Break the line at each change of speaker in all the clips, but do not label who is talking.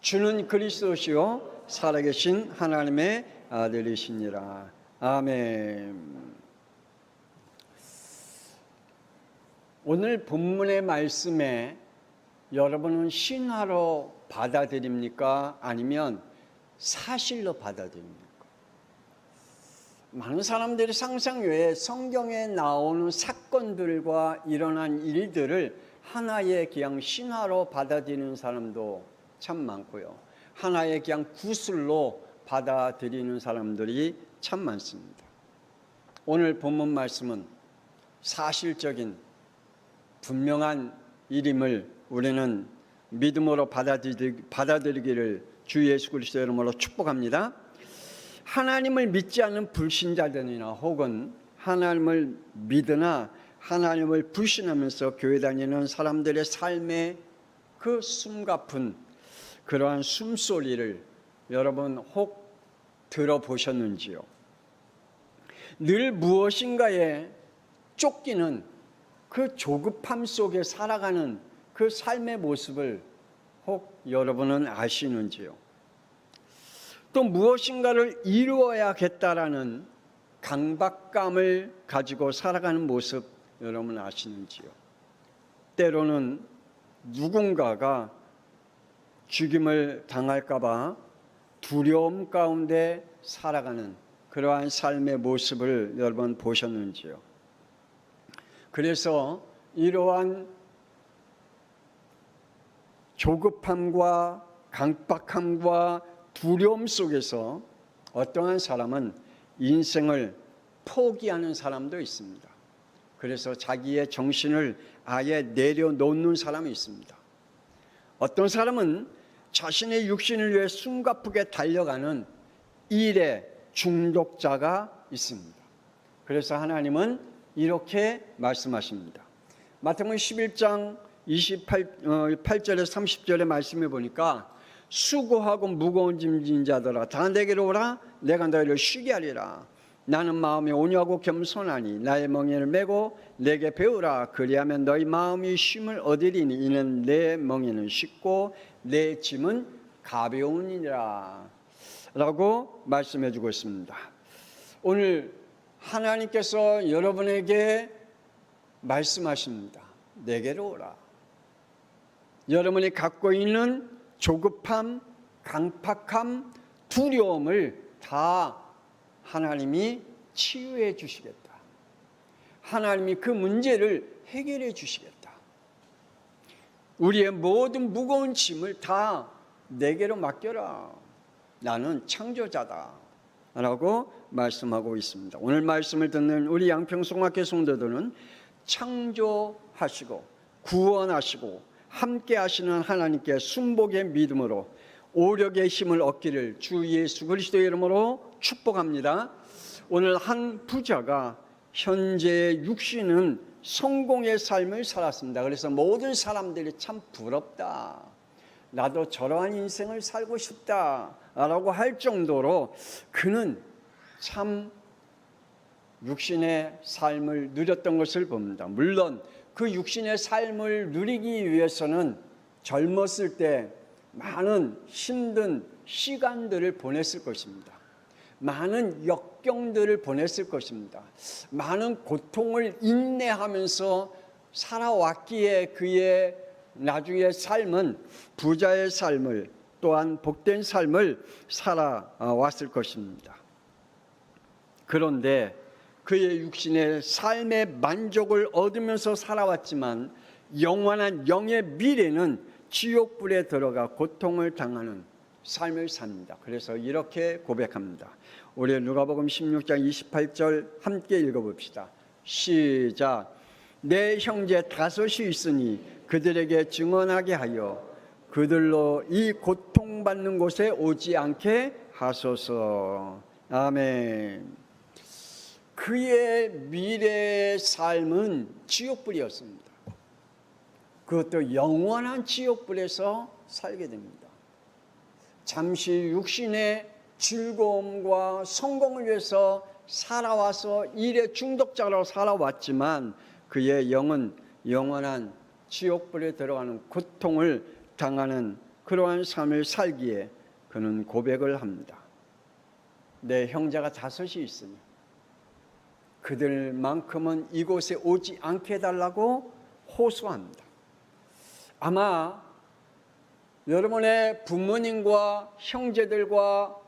주는 그리스도시요 살아계신 하나님의 아들이시니라. 아멘. 오늘 본문의 말씀에 여러분은 신화로 받아들입니까? 아니면 사실로 받아들입니까? 많은 사람들이 상상 외에 성경에 나오는 사건들과 일어난 일들을 하나의 그냥 신화로 받아들이는 사람도 참 많고요. 하나의 그냥 구술로 받아들이는 사람들이 참 많습니다. 오늘 본문 말씀은 사실적인 분명한 일임을 우리는 믿음으로 받아들이기를 주 예수 그리스도 이름으로 축복합니다. 하나님을 믿지 않는 불신자들이나 혹은 하나님을 믿으나 하나님을 불신하면서 교회 다니는 사람들의 삶의 그 숨가쁜 그러한 숨소리를 여러분 혹 들어보셨는지요? 늘 무엇인가에 쫓기는 그 조급함 속에 살아가는 그 삶의 모습을 혹 여러분은 아시는지요? 또 무엇인가를 이루어야겠다라는 강박감을 가지고 살아가는 모습 여러분 아시는지요? 때로는 누군가가 죽임을 당할까 봐 두려움 가운데 살아가는 그러한 삶의 모습을 여러분 보셨는지요? 그래서 이러한 조급함과 강박함과 두려움 속에서 어떠한 사람은 인생을 포기하는 사람도 있습니다. 그래서 자기의 정신을 아예 내려놓는 사람이 있습니다. 어떤 사람은 자신의 육신을 위해 숨가쁘게 달려가는 일의 중독자가 있습니다. 그래서 하나님은 이렇게 말씀하십니다. 마태복음 11장 8절에서 30절의 말씀에 보니까 수고하고 무거운 짐진 자들아 다 내게로 오라 내가 너희를 쉬게 하리라. 나는 마음이 온유하고 겸손하니 나의 멍에를 메고 내게 배우라. 그리하면 너희 마음이 쉼을 얻으리니 이는 내 멍에는 쉽고 내 짐은 가벼우니라 라고 말씀해 주고 있습니다. 오늘 하나님께서 여러분에게 말씀하십니다. 내게로 오라. 여러분이 갖고 있는 조급함, 강팍함, 두려움을 다 하나님이 치유해 주시겠다. 하나님이 그 문제를 해결해 주시겠다. 우리의 모든 무거운 짐을 다 내게로 맡겨라. 나는 창조자다 라고 말씀하고 있습니다. 오늘 말씀을 듣는 우리 양평송학교 성도들은 창조하시고 구원하시고 함께 하시는 하나님께 순복의 믿음으로 오력의 힘을 얻기를 주 예수 그리스도의 이름으로 축복합니다. 오늘 한 부자가 현재 육신은 성공의 삶을 살았습니다. 그래서 모든 사람들이 참 부럽다. 나도 저러한 인생을 살고 싶다라고 할 정도로 그는 참 육신의 삶을 누렸던 것을 봅니다. 물론 그 육신의 삶을 누리기 위해서는 젊었을 때 많은 힘든 시간들을 보냈을 것입니다. 많은 역경들을 보냈을 것입니다. 많은 고통을 인내하면서 살아왔기에 그의 나중의 삶은 부자의 삶을 또한 복된 삶을 살아왔을 것입니다. 그런데 그의 육신의 삶의 만족을 얻으면서 살아왔지만 영원한 영의 미래는 지옥불에 들어가 고통을 당하는 삶을 삽니다. 그래서 이렇게 고백합니다. 우리 누가복음 16장 28절 함께 읽어봅시다. 시작. 내 형제 다섯이 있으니 그들에게 증언하게 하여 그들로 이 고통받는 곳에 오지 않게 하소서. 아멘. 그의 미래의 삶은 지옥불이었습니다. 그것도 영원한 지옥불에서 살게 됩니다. 잠시 육신의 즐거움과 성공을 위해서 살아와서 일의 중독자로 살아왔지만 그의 영은 영원한 지옥불에 들어가는 고통을 당하는 그러한 삶을 살기에 그는 고백을 합니다. 내 형제가 5이 있으니 그들만큼은 이곳에 오지 않게 해달라고 호소합니다. 아마 여러분의 부모님과 형제들과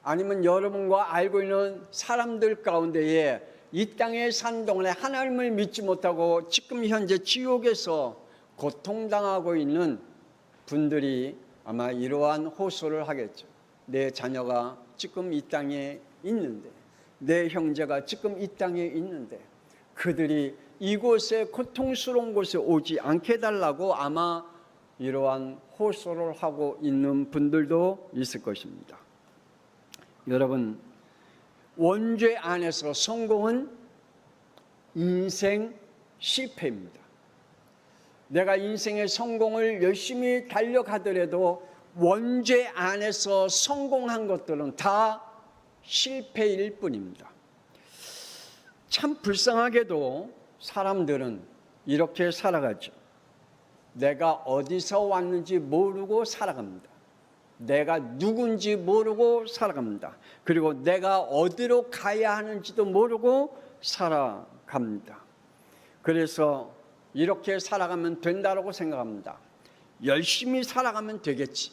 아니면 여러분과 알고 있는 사람들 가운데에 이 땅에 산 동안에 하나님을 믿지 못하고 지금 현재 지옥에서 고통당하고 있는 분들이 아마 이러한 호소를 하겠죠. 내 자녀가 지금 이 땅에 있는데, 내 형제가 지금 이 땅에 있는데 그들이 이곳에 고통스러운 곳에 오지 않게 해달라고 아마 이러한 호소를 하고 있는 분들도 있을 것입니다. 여러분, 원죄 안에서 성공은 인생 실패입니다. 내가 인생의 성공을 열심히 달려가더라도 원죄 안에서 성공한 것들은 다 실패일 뿐입니다. 참 불쌍하게도 사람들은 이렇게 살아가죠. 내가 어디서 왔는지 모르고 살아갑니다. 내가 누군지 모르고 살아갑니다. 그리고 내가 어디로 가야 하는지도 모르고 살아갑니다. 그래서 이렇게 살아가면 된다고 생각합니다. 열심히 살아가면 되겠지.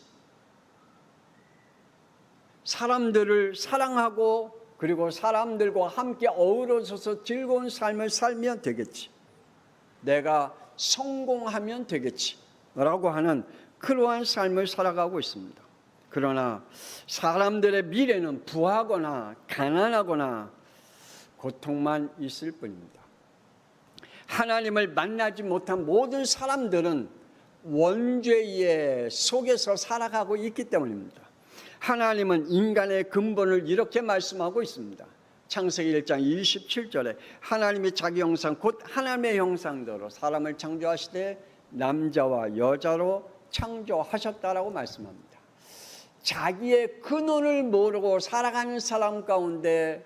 사람들을 사랑하고 그리고 사람들과 함께 어우러져서 즐거운 삶을 살면 되겠지. 내가 성공하면 되겠지 라고 하는 그러한 삶을 살아가고 있습니다. 그러나 사람들의 미래는 부하거나 가난하거나 고통만 있을 뿐입니다. 하나님을 만나지 못한 모든 사람들은 원죄의 속에서 살아가고 있기 때문입니다. 하나님은 인간의 근본을 이렇게 말씀하고 있습니다. 창세기 1장 27절에 하나님이 자기 형상 곧 하나님의 형상대로 사람을 창조하시되 남자와 여자로 창조하셨다라고 말씀합니다. 자기의 근원을 모르고 살아가는 사람 가운데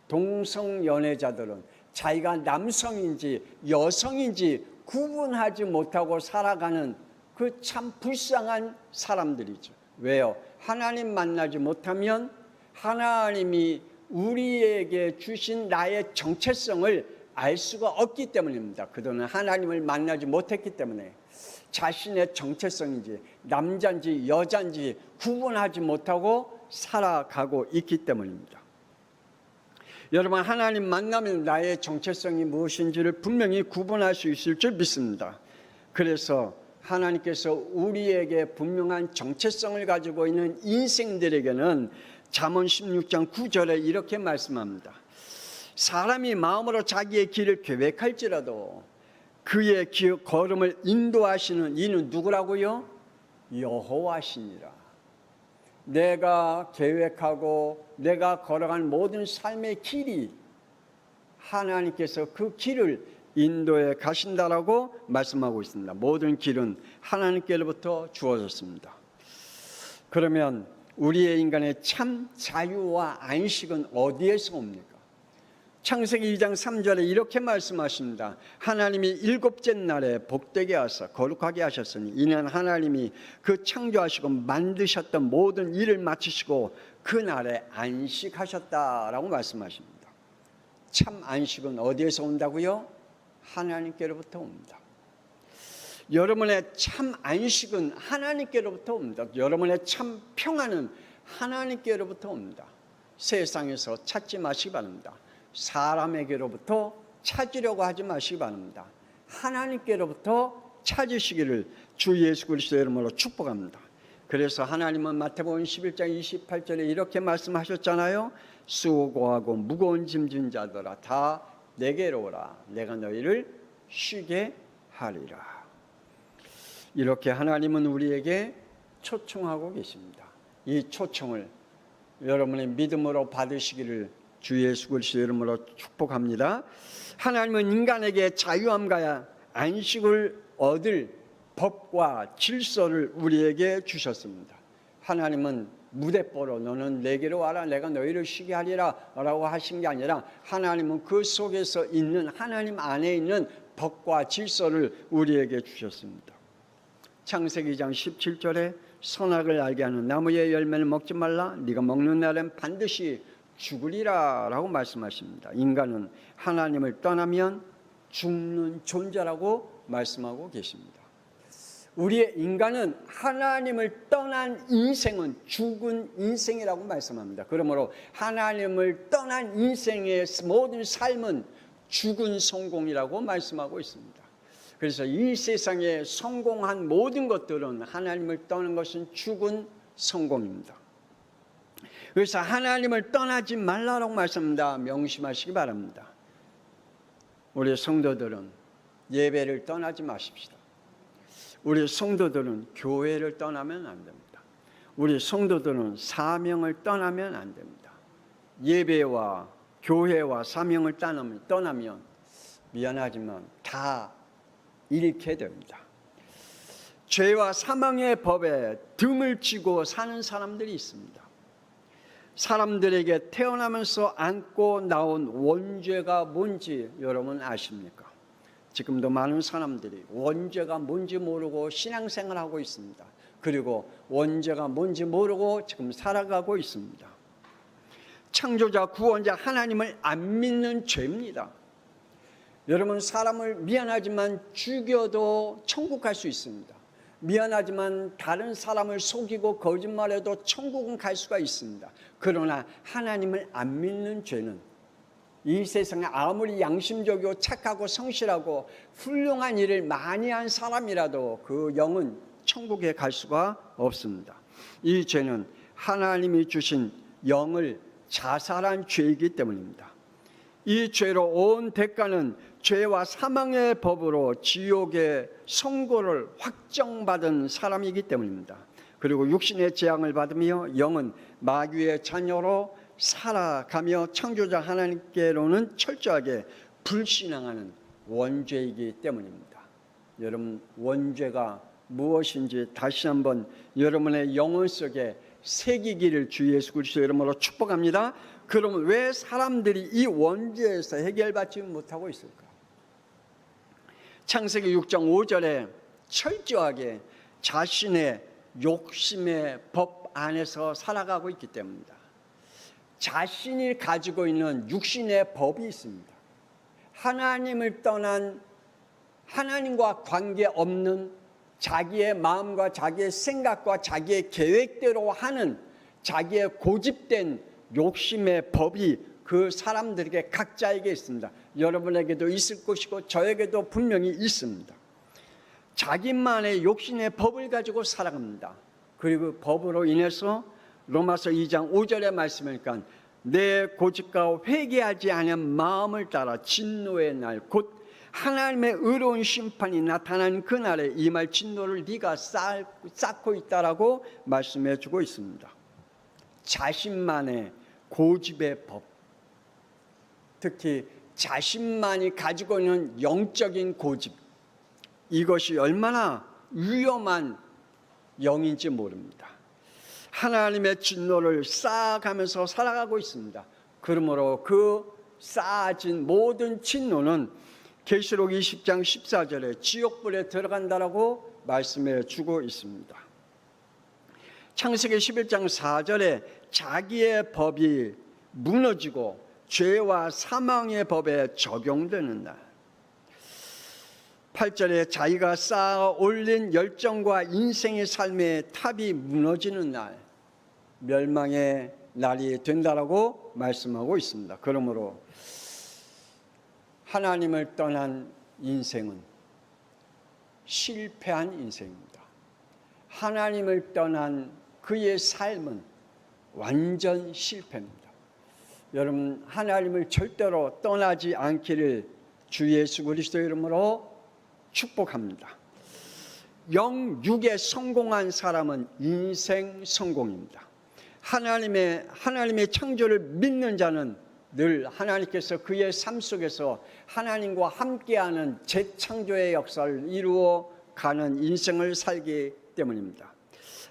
동성연애자들은 자기가 남성인지 여성인지 구분하지 못하고 살아가는 그 참 불쌍한 사람들이죠. 왜요? 하나님 만나지 못하면 하나님이 우리에게 주신 나의 정체성을 알 수가 없기 때문입니다. 그들은 하나님을 만나지 못했기 때문에 자신의 정체성인지 남자인지 여자인지 구분하지 못하고 살아가고 있기 때문입니다. 여러분, 하나님 만나면 나의 정체성이 무엇인지를 분명히 구분할 수 있을 줄 믿습니다. 그래서 하나님께서 우리에게 분명한 정체성을 가지고 있는 인생들에게는 잠언 16장 9절에 이렇게 말씀합니다. 사람이 마음으로 자기의 길을 계획할지라도 그의 걸음을 인도하시는 이는 누구라고요? 여호와시니라. 내가 계획하고 내가 걸어간 모든 삶의 길이 하나님께서 그 길을 인도해 가신다라고 말씀하고 있습니다. 모든 길은 하나님께로부터 주어졌습니다. 그러면 우리의 인간의 참 자유와 안식은 어디에서 옵니까? 창세기 2장 3절에 이렇게 말씀하십니다. 하나님이 7째 날에 복되게 하사 거룩하게 하셨으니 이는 하나님이 그 창조하시고 만드셨던 모든 일을 마치시고 그 날에 안식하셨다라고 말씀하십니다. 참 안식은 어디에서 온다고요? 하나님께로부터 옵니다. 여러분의 참 안식은 하나님께로부터 옵니다. 여러분의 참 평안은 하나님께로부터 옵니다. 세상에서 찾지 마시기 바랍니다. 사람에게로부터 찾으려고 하지 마시기 바랍니다. 하나님께로부터 찾으시기를 주 예수 그리스도의 이름으로 축복합니다. 그래서 하나님은 마태복음 11장 28절에 이렇게 말씀하셨잖아요. 수고하고 무거운 짐진 자들아 다 내게로 오라. 내가 너희를 쉬게 하리라. 이렇게 하나님은 우리에게 초청하고 계십니다. 이 초청을 여러분의 믿음으로 받으시기를 주 예수 그리스도의 이름으로 축복합니다. 하나님은 인간에게 자유함과 안식을 얻을 법과 질서를 우리에게 주셨습니다. 하나님은 무대뽀로 너는 내게로 와라 내가 너희를 쉬게 하리라 라고 하신 게 아니라 하나님은 그 속에서 있는 하나님 안에 있는 법과 질서를 우리에게 주셨습니다. 창세기 2장 17절에 선악을 알게 하는 나무의 열매를 먹지 말라. 네가 먹는 날엔 반드시 죽으리라 라고 말씀하십니다. 인간은 하나님을 떠나면 죽는 존재라고 말씀하고 계십니다. 우리의 인간은 하나님을 떠난 인생은 죽은 인생이라고 말씀합니다. 그러므로 하나님을 떠난 인생의 모든 삶은 죽은 성공이라고 말씀하고 있습니다. 그래서 이 세상에 성공한 모든 것들은 하나님을 떠난 것은 죽은 성공입니다. 그래서 하나님을 떠나지 말라라고 말씀합니다. 명심하시기 바랍니다. 우리 성도들은 예배를 떠나지 마십시다. 우리 성도들은 교회를 떠나면 안 됩니다. 우리 성도들은 사명을 떠나면 안 됩니다. 예배와 교회와 사명을 떠나면 미안하지만 다 잃게 됩니다. 죄와 사망의 법에 등을 쥐고 사는 사람들이 있습니다. 사람들에게 태어나면서 안고 나온 원죄가 뭔지 여러분 아십니까? 지금도 많은 사람들이 원죄가 뭔지 모르고 신앙생활을 하고 있습니다. 그리고 원죄가 뭔지 모르고 지금 살아가고 있습니다. 창조자 구원자 하나님을 안 믿는 죄입니다. 여러분, 사람을 미안하지만 죽여도 천국 갈 수 있습니다. 미안하지만 다른 사람을 속이고 거짓말해도 천국은 갈 수가 있습니다. 그러나 하나님을 안 믿는 죄는 이 세상에 아무리 양심적이고 착하고 성실하고 훌륭한 일을 많이 한 사람이라도 그 영은 천국에 갈 수가 없습니다. 이 죄는 하나님이 주신 영을 자살한 죄이기 때문입니다. 이 죄로 온 대가는 죄와 사망의 법으로 지옥의 선고를 확정받은 사람이기 때문입니다. 그리고 육신의 재앙을 받으며 영은 마귀의 자녀로 살아가며 창조자 하나님께로는 철저하게 불신앙하는 원죄이기 때문입니다. 여러분, 원죄가 무엇인지 다시 한번 여러분의 영혼 속에 새기기를 주 예수 그리스도 이름으로 축복합니다. 그러면 왜 사람들이 이 원죄에서 해결받지 못하고 있을까? 창세기 6장 5절에 철저하게 자신의 욕심의 법 안에서 살아가고 있기 때문입니다. 자신이 가지고 있는 육신의 법이 있습니다. 하나님을 떠난, 하나님과 관계없는 자기의 마음과 자기의 생각과 자기의 계획대로 하는 자기의 고집된 욕심의 법이 그 사람들에게 각자에게 있습니다. 여러분에게도 있을 것이고 저에게도 분명히 있습니다. 자기만의 욕심의 법을 가지고 살아갑니다. 그리고 법으로 인해서 로마서 2장 5절의 말씀이니까 내 고집과 회개하지 않은 마음을 따라 진노의 날 곧 하나님의 의로운 심판이 나타난 그날에 임할 진노를 네가 쌓고 있다라고 말씀해 주고 있습니다. 자신만의 고집의 법, 특히 자신만이 가지고 있는 영적인 고집, 이것이 얼마나 위험한 영인지 모릅니다. 하나님의 진노를 쌓아가면서 살아가고 있습니다. 그러므로 그 쌓아진 모든 진노는 계시록 20장 14절에 지옥불에 들어간다라고 말씀해 주고 있습니다. 창세기 11장 4절에 자기의 법이 무너지고 죄와 사망의 법에 적용되는 날, 8절에 자기가 쌓아 올린 열정과 인생의 삶의 탑이 무너지는 날, 멸망의 날이 된다라고 말씀하고 있습니다. 그러므로 하나님을 떠난 인생은 실패한 인생입니다. 하나님을 떠난 그의 삶은 완전 실패입니다. 여러분, 하나님을 절대로 떠나지 않기를 주 예수 그리스도 이름으로 축복합니다. 영육에 성공한 사람은 인생 성공입니다. 하나님의 창조를 믿는 자는 늘 하나님께서 그의 삶 속에서 하나님과 함께하는 재창조의 역사를 이루어 가는 인생을 살기 때문입니다.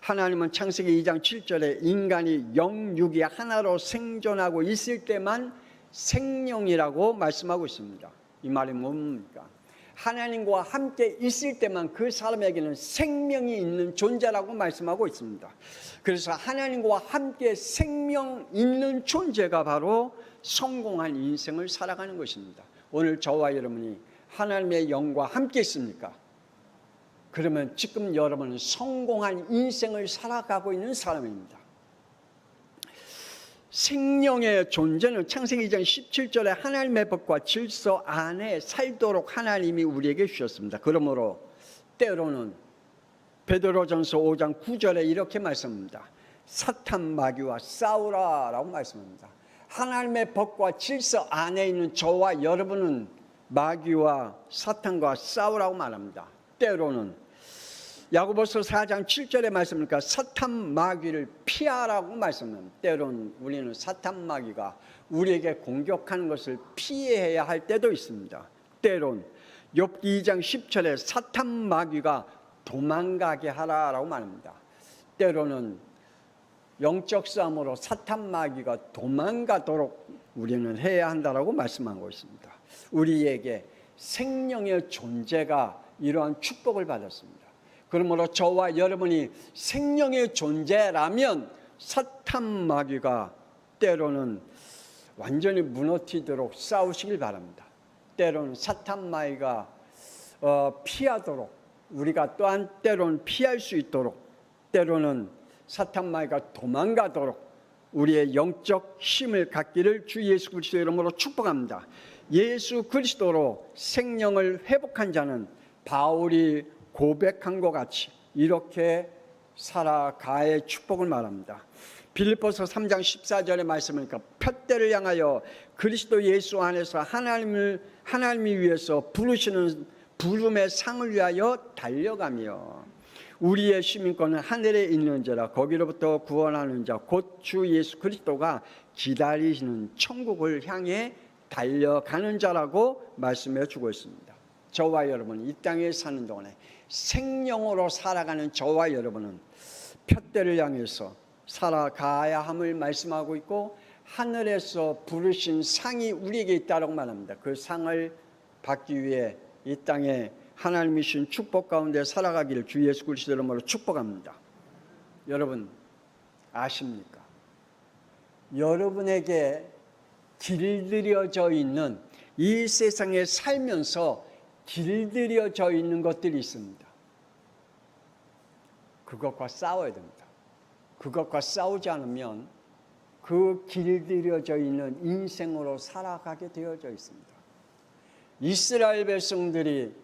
하나님은 창세기 2장 7절에 인간이 영육이 하나로 생존하고 있을 때만 생명이라고 말씀하고 있습니다. 이 말이 뭡니까? 하나님과 함께 있을 때만 그 사람에게는 생명이 있는 존재라고 말씀하고 있습니다. 그래서 하나님과 함께 생명 있는 존재가 바로 성공한 인생을 살아가는 것입니다. 오늘 저와 여러분이 하나님의 영과 함께 있습니까? 그러면 지금 여러분은 성공한 인생을 살아가고 있는 사람입니다. 생명의 존재는 창세기 2장 17절에 하나님의 법과 질서 안에 살도록 하나님이 우리에게 주셨습니다. 그러므로 때로는 베드로전서 5장 9절에 이렇게 말씀합니다. 사탄 마귀와 싸우라 라고 말씀합니다. 하나님의 법과 질서 안에 있는 저와 여러분은 마귀와 사탄과 싸우라고 말합니다. 때로는 야고보서 4장 7절에 말씀하니까 사탄 마귀를 피하라고 말씀합니다. 때로는 우리는 사탄 마귀가 우리에게 공격하는 것을 피해야 할 때도 있습니다. 때론 욥기 2장 10절에 사탄 마귀가 도망가게 하라라고 말합니다. 때로는 영적 싸움으로 사탄 마귀가 도망가도록 우리는 해야 한다라고 말씀하고 있습니다. 우리에게 생명의 존재가 이러한 축복을 받았습니다. 그러므로 저와 여러분이 생명의 존재라면 사탄 마귀가 때로는 완전히 무너지도록 싸우시길 바랍니다. 때로는 사탄 마귀가 피하도록 우리가 또한 때로는 피할 수 있도록 때로는 사탄 마귀가 도망가도록 우리의 영적 힘을 갖기를 주 예수 그리스도 이름으로 축복합니다. 예수 그리스도로 생명을 회복한 자는 바울이 고백한 것 같이 이렇게 살아가의 축복을 말합니다. 빌립보서 3장 14절의 말씀이니까 푯대를 향하여 그리스도 예수 안에서 하나님이 위해서 부르시는 부름의 상을 위하여 달려가며 우리의 시민권은 하늘에 있는지라 거기로부터 구원하는 자 곧 주 예수 그리스도가 기다리시는 천국을 향해 달려가는 자라고 말씀해 주고 있습니다. 저와 여러분 이 땅에 사는 동안에 생명으로 살아가는 저와 여러분은 푯대를 향해서 살아가야 함을 말씀하고 있고 하늘에서 부르신 상이 우리에게 있다고 말합니다. 그 상을 받기 위해 이 땅에 하나님이 주신 축복 가운데 살아가기를 주 예수 그리스도 이름으로 축복합니다. 여러분 아십니까? 여러분에게 길들여져 있는 이 세상에 살면서 길들여져 있는 것들이 있습니다. 그것과 싸워야 됩니다. 그것과 싸우지 않으면 그 길들여져 있는 인생으로 살아가게 되어져 있습니다. 이스라엘 백성들이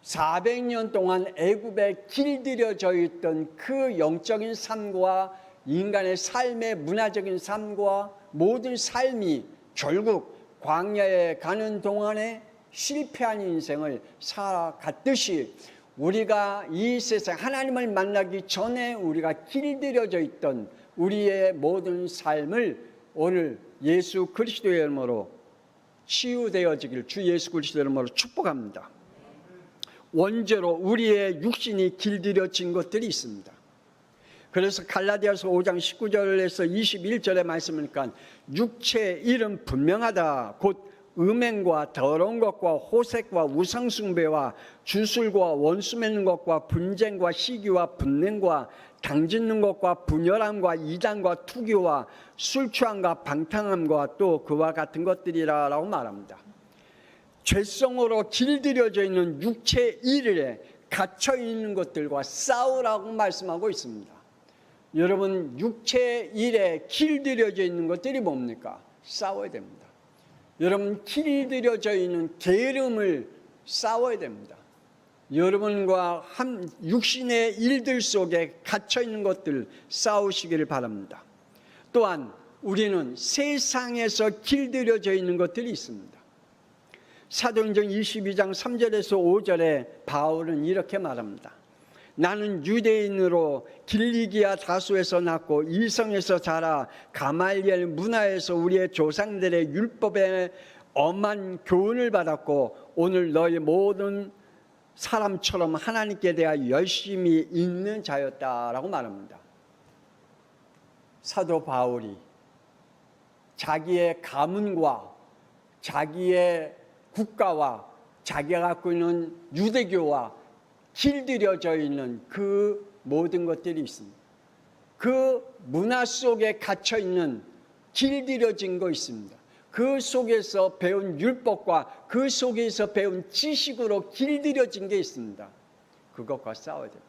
400년 동안 애굽에 길들여져 있던 그 영적인 삶과 인간의 삶의 문화적인 삶과 모든 삶이 결국 광야에 가는 동안에 실패한 인생을 살아갔듯이 우리가 이 세상 하나님을 만나기 전에 우리가 길들여져 있던 우리의 모든 삶을 오늘 예수 그리스도의 이름으로 치유되어지길 주 예수 그리스도의 이름으로 축복합니다. 원죄로 우리의 육신이 길들여진 것들이 있습니다. 그래서 갈라디아서 5장 19절에서 21절의 말씀이니까 육체의 일은 분명하다. 곧 음행과 더러운 것과 호색과 우상숭배와 주술과 원수 맺는 것과 분쟁과 시기와 분냉과 당짓는 것과 분열함과 이단과 투기와 술 취함과 방탕함과 또 그와 같은 것들이라고 말합니다. 죄성으로 길들여져 있는 육체의 일에 갇혀 있는 것들과 싸우라고 말씀하고 있습니다. 여러분 육체의 일에 길들여져 있는 것들이 뭡니까? 싸워야 됩니다. 여러분 길들여져 있는 게으름을 싸워야 됩니다. 여러분과 한 육신의 일들 속에 갇혀 있는 것들 싸우시기를 바랍니다. 또한 우리는 세상에서 길들여져 있는 것들이 있습니다. 사도행전 22장 3절에서 5절에 바울은 이렇게 말합니다. 나는 유대인으로 길리기아 다소에서 낳고 이성에서 자라 가말리엘 문화에서 우리의 조상들의 율법에 엄한 교훈을 받았고 오늘 너희 모든 사람처럼 하나님께 대하여 열심히 있는 자였다라고 말합니다. 사도 바울이 자기의 가문과 자기의 국가와 자기가 갖고 있는 유대교와 길들여져 있는 그 모든 것들이 있습니다. 그 문화 속에 갇혀 있는 길들여진 거 있습니다. 그 속에서 배운 율법과 그 속에서 배운 지식으로 길들여진 게 있습니다. 그것과 싸워야 됩니다.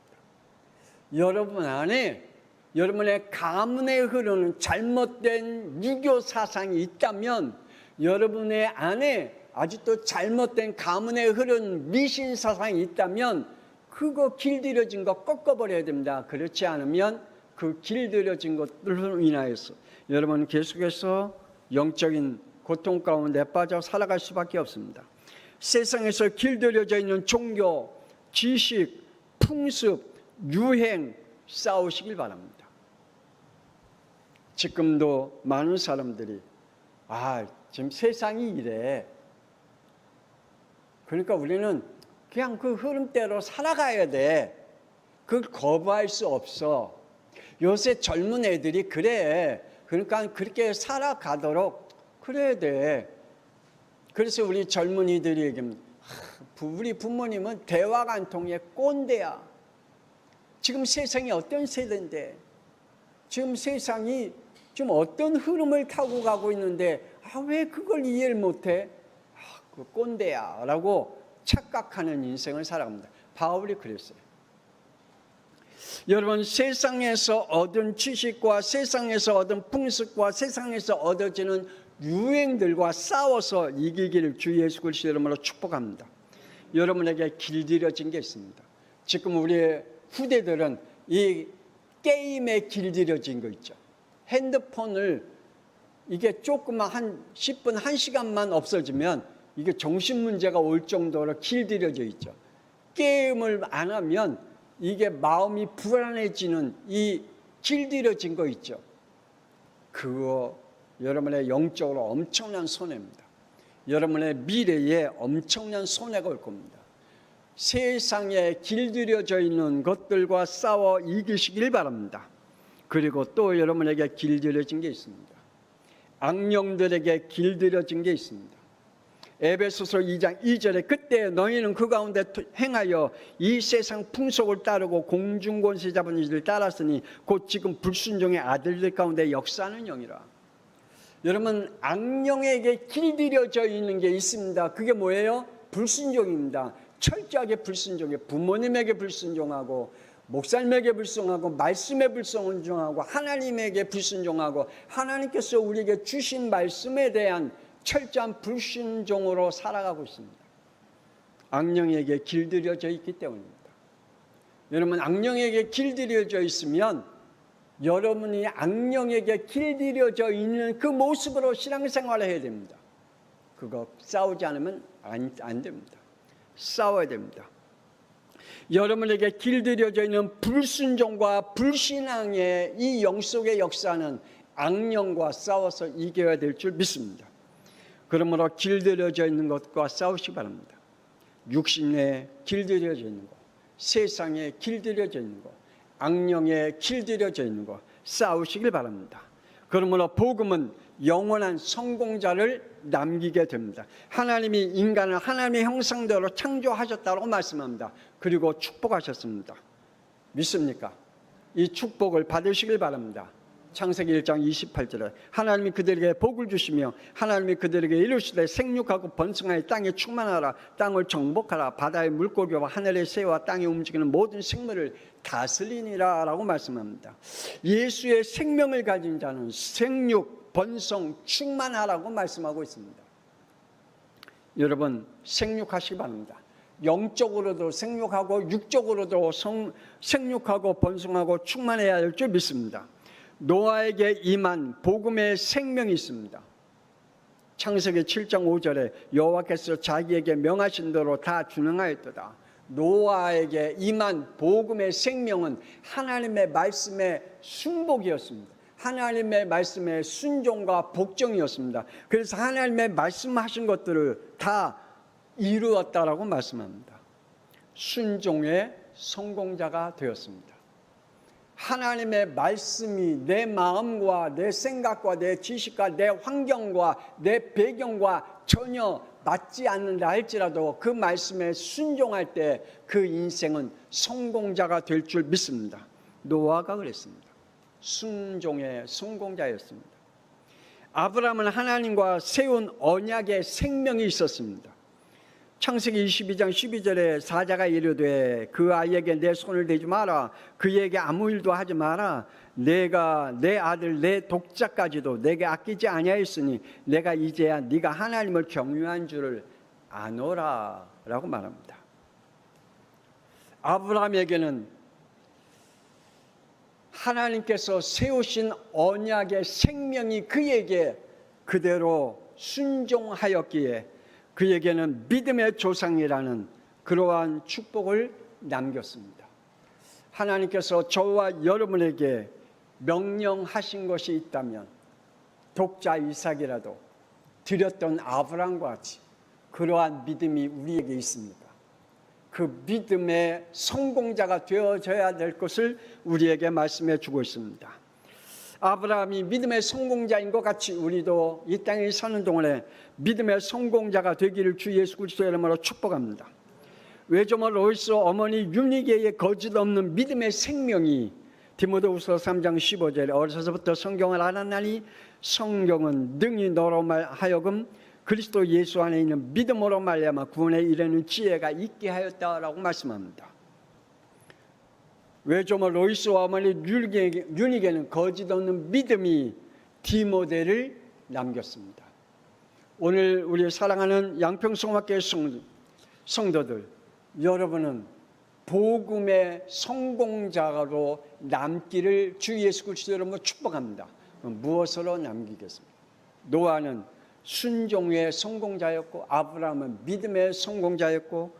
여러분 안에 여러분의 가문에 흐르는 잘못된 유교 사상이 있다면, 여러분의 안에 아직도 잘못된 가문에 흐르는 미신 사상이 있다면 그거 길들여진 거 꺾어버려야 됩니다. 그렇지 않으면 그 길들여진 것들로 인하여서 여러분 계속해서 영적인 고통 가운데 빠져 살아갈 수밖에 없습니다. 세상에서 길들여져 있는 종교, 지식, 풍습, 유행 싸우시길 바랍니다. 지금도 많은 사람들이 지금 세상이 이래, 그러니까 우리는 그냥 그 흐름대로 살아가야 돼, 그걸 거부할 수 없어, 요새 젊은 애들이 그래, 그러니까 그렇게 살아가도록 그래야 돼. 그래서 우리 젊은이들이 얘기합니다. 우리 부모님은 대화가 안 통해 꼰대야. 지금 세상이 어떤 세대인데, 지금 세상이 지금 어떤 흐름을 타고 가고 있는데 왜 그걸 이해를 못해? 그 꼰대야 라고 착각하는 인생을 살아갑니다. 바울이 그랬어요. 여러분, 세상에서 얻은 지식과 세상에서 얻은 풍습과 세상에서 얻어지는 유행들과 싸워서 이기기를 주 예수 그리스도 이름으로 축복합니다. 여러분에게 길들여진 게 있습니다. 지금 우리의 후대들은 이 게임에 길들여진 거 있죠. 핸드폰을 이게 조금만 한 10분, 1시간만 없어지면 이게 정신 문제가 올 정도로 길들여져 있죠. 게임을 안 하면 이게 마음이 불안해지는 이 길들여진 거 있죠. 그거 여러분의 영적으로 엄청난 손해입니다. 여러분의 미래에 엄청난 손해가 올 겁니다. 세상에 길들여져 있는 것들과 싸워 이기시길 바랍니다. 그리고 또 여러분에게 길들여진 게 있습니다. 악령들에게 길들여진 게 있습니다. 에베소서 2장 2절에 그때 너희는 그 가운데 행하여 이 세상 풍속을 따르고 공중권세 잡은 이들을 따랐으니 곧 지금 불순종의 아들들 가운데 역사하는 영이라. 여러분, 악령에게 길들여져 있는 게 있습니다. 그게 뭐예요? 불순종입니다. 철저하게 불순종해. 부모님에게 불순종하고, 목사님에게 불순종하고, 말씀에 불순종하고, 하나님에게 불순종하고, 하나님께서 우리에게 주신 말씀에 대한 철저한 불순종으로 살아가고 있습니다. 악령에게 길들여져 있기 때문입니다. 여러분, 악령에게 길들여져 있으면 여러분이 악령에게 길들여져 있는 그 모습으로 신앙생활을 해야 됩니다. 그거 싸우지 않으면 안 됩니다. 싸워야 됩니다. 여러분에게 길들여져 있는 불순종과 불신앙의 이 영속의 역사는 악령과 싸워서 이겨야 될 줄 믿습니다. 그러므로 길들여져 있는 것과 싸우시기 바랍니다. 육신에 길들여져 있는 것, 세상에 길들여져 있는 것, 악령에 길들여져 있는 것 싸우시길 바랍니다. 그러므로 복음은 영원한 성공자를 남기게 됩니다. 하나님이 인간을 하나님의 형상대로 창조하셨다고 말씀합니다. 그리고 축복하셨습니다. 믿습니까? 이 축복을 받으시길 바랍니다. 창세기 1장 28절에 하나님이 그들에게 복을 주시며 하나님이 그들에게 이르시되 생육하고 번성하여 땅에 충만하라. 땅을 정복하라. 바다의 물고기와 하늘의 새와 땅에 움직이는 모든 생물을 다스리니라 라고 말씀합니다. 예수의 생명을 가진 자는 생육, 번성, 충만하라고 말씀하고 있습니다. 여러분, 생육하시기 바랍니다. 영적으로도 생육하고 육적으로도 생육하고 번성하고 충만해야 할 줄 믿습니다. 노아에게 임한 복음의 생명이 있습니다. 창세기 7장 5절에 여호와께서 자기에게 명하신 대로 다 준행하였도다. 노아에게 임한 복음의 생명은 하나님의 말씀의 순복이었습니다. 하나님의 말씀의 순종과 복종이었습니다. 그래서 하나님의 말씀하신 것들을 다 이루었다라고 말씀합니다. 순종의 성공자가 되었습니다. 하나님의 말씀이 내 마음과 내 생각과 내 지식과 내 환경과 내 배경과 전혀 맞지 않는다 할지라도 그 말씀에 순종할 때 그 인생은 성공자가 될 줄 믿습니다. 노아가 그랬습니다. 순종의 성공자였습니다. 아브라함은 하나님과 세운 언약의 생명이 있었습니다. 창세기 22장 12절에 사자가 이르되 그 아이에게 내 손을 대지 마라, 그에게 아무 일도 하지 마라, 내가 내 아들 내 독자까지도 내게 아끼지 아니하였으니 내가 이제야 네가 하나님을 경유한 줄을 아노라 라고 말합니다. 아브라함에게는 하나님께서 세우신 언약의 생명이 그에게 그대로 순종하였기에 그에게는 믿음의 조상이라는 그러한 축복을 남겼습니다. 하나님께서 저와 여러분에게 명령하신 것이 있다면 독자 이삭이라도 드렸던 아브라함과 같이 그러한 믿음이 우리에게 있습니다. 그 믿음의 성공자가 되어져야 될 것을 우리에게 말씀해 주고 있습니다. 아브라함이 믿음의 성공자인 것 같이 우리도 이 땅에 사는 동안에 믿음의 성공자가 되기를 주 예수 그리스도의 이름으로 축복합니다. 외조모 로이스 어머니 유니게의 거짓 없는 믿음의 생명이 디모데후서 3장 15절에 어려서부터 성경을 알았나니 성경은 능히 너로 하여금 그리스도 예수 안에 있는 믿음으로 말미암아 구원에 이르는 지혜가 있게 하였다라고 말씀합니다. 외조모 로이스 어머니 유니게는 거짓 없는 믿음이 디모데를 남겼습니다. 오늘 우리 사랑하는 양평성화교회 성도들, 여러분은 복음의 성공자로 남기를 주 예수 그리스도로 축복합니다. 무엇으로 남기겠습니까? 노아는 순종의 성공자였고 아브라함은 믿음의 성공자였고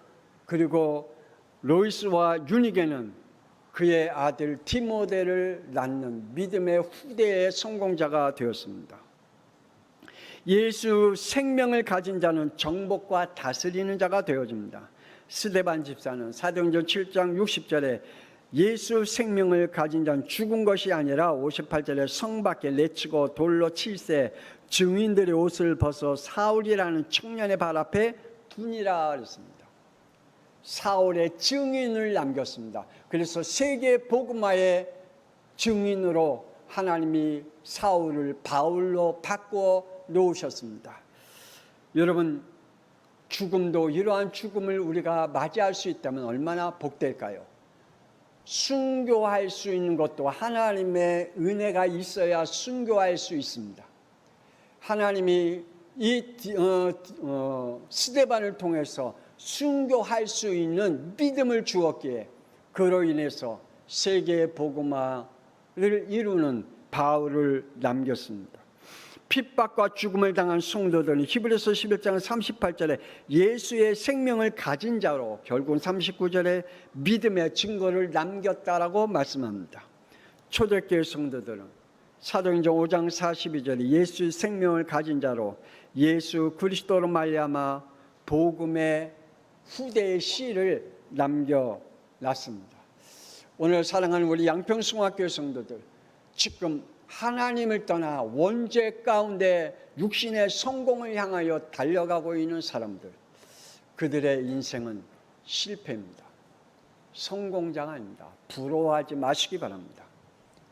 그리고 로이스와 유니게는 그의 아들 디모데를 낳는 믿음의 후대의 성공자가 되었습니다. 예수 생명을 가진 자는 정복과 다스리는 자가 되어집니다. 스데반 집사는 사도행전 7장 60절에 예수 생명을 가진 자는 죽은 것이 아니라 58절에 성 밖에 내치고 돌로 칠세 증인들의 옷을 벗어 사울이라는 청년의 발 앞에 두니라 그랬습니다. 사울의 증인을 남겼습니다. 그래서 세계 복음화의 증인으로 하나님이 사울을 바울로 바꾸어 놓으셨습니다. 여러분, 죽음도 이러한 죽음을 우리가 맞이할 수 있다면 얼마나 복될까요? 순교할 수 있는 것도 하나님의 은혜가 있어야 순교할 수 있습니다. 하나님이 이 스데반을 통해서 순교할 수 있는 믿음을 주었기에 그로 인해서 세계 복음화를 이루는 바울을 남겼습니다. 핍박과 죽음을 당한 성도들은 히브리서 11장 38절에 예수의 생명을 가진 자로 결국은 39절에 믿음의 증거를 남겼다라고 말씀합니다. 초대교회 성도들은 사도행전 5장 42절에 예수의 생명을 가진 자로 예수 그리스도로 말미암아 복음의 후대의 씨를 남겨놨습니다. 오늘 사랑하는 우리 양평성화교회 성도들, 지금 하나님을 떠나 원죄 가운데 육신의 성공을 향하여 달려가고 있는 사람들, 그들의 인생은 실패입니다. 성공자가 아닙니다. 부러워하지 마시기 바랍니다.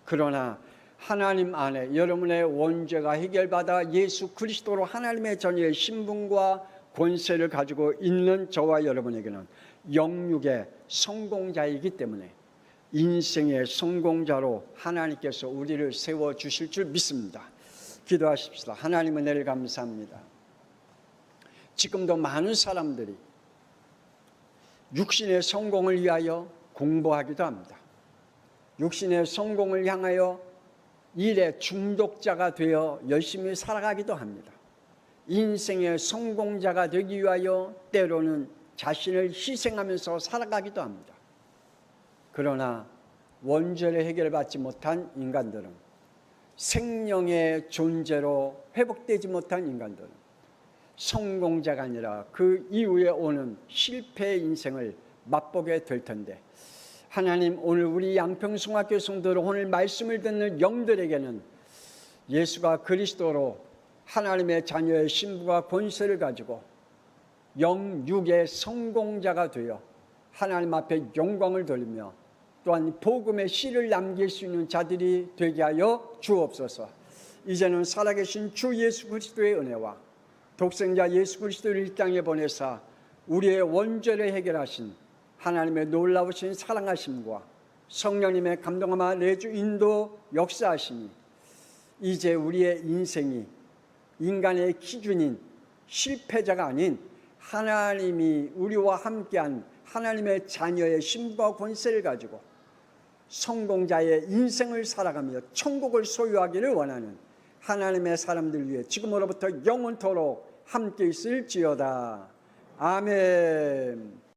그러나 하나님 안에 여러분의 원죄가 해결받아 예수 그리스도로 하나님의 자녀의 신분과 권세를 가지고 있는 저와 여러분에게는 영육의 성공자이기 때문에 인생의 성공자로 하나님께서 우리를 세워주실 줄 믿습니다. 기도하십시다. 하나님 은혜를 감사합니다. 지금도 많은 사람들이 육신의 성공을 위하여 공부하기도 합니다. 육신의 성공을 향하여 일의 중독자가 되어 열심히 살아가기도 합니다. 인생의 성공자가 되기 위하여 때로는 자신을 희생하면서 살아가기도 합니다. 그러나 원죄를 해결받지 못한 인간들은, 생명의 존재로 회복되지 못한 인간들은 성공자가 아니라 그 이후에 오는 실패의 인생을 맛보게 될 텐데, 하나님, 오늘 우리 양평성화교회 성도들, 오늘 말씀을 듣는 영들에게는 예수가 그리스도로 하나님의 자녀의 신분과 권세를 가지고 영육의 성공자가 되어 하나님 앞에 영광을 돌리며 또한 복음의 씨를 남길 수 있는 자들이 되게 하여 주옵소서. 이제는 살아계신 주 예수 그리스도의 은혜와 독생자 예수 그리스도를 이 땅에 보내사 우리의 원죄를 해결하신 하나님의 놀라우신 사랑하심과 성령님의 감동함과 내주 인도 역사하시니 이제 우리의 인생이 인간의 기준인 실패자가 아닌 하나님이 우리와 함께한 하나님의 자녀의 힘과 권세를 가지고 성공자의 인생을 살아가며 천국을 소유하기를 원하는 하나님의 사람들 위해 지금으로부터 영원토록 함께 있을지어다. 아멘.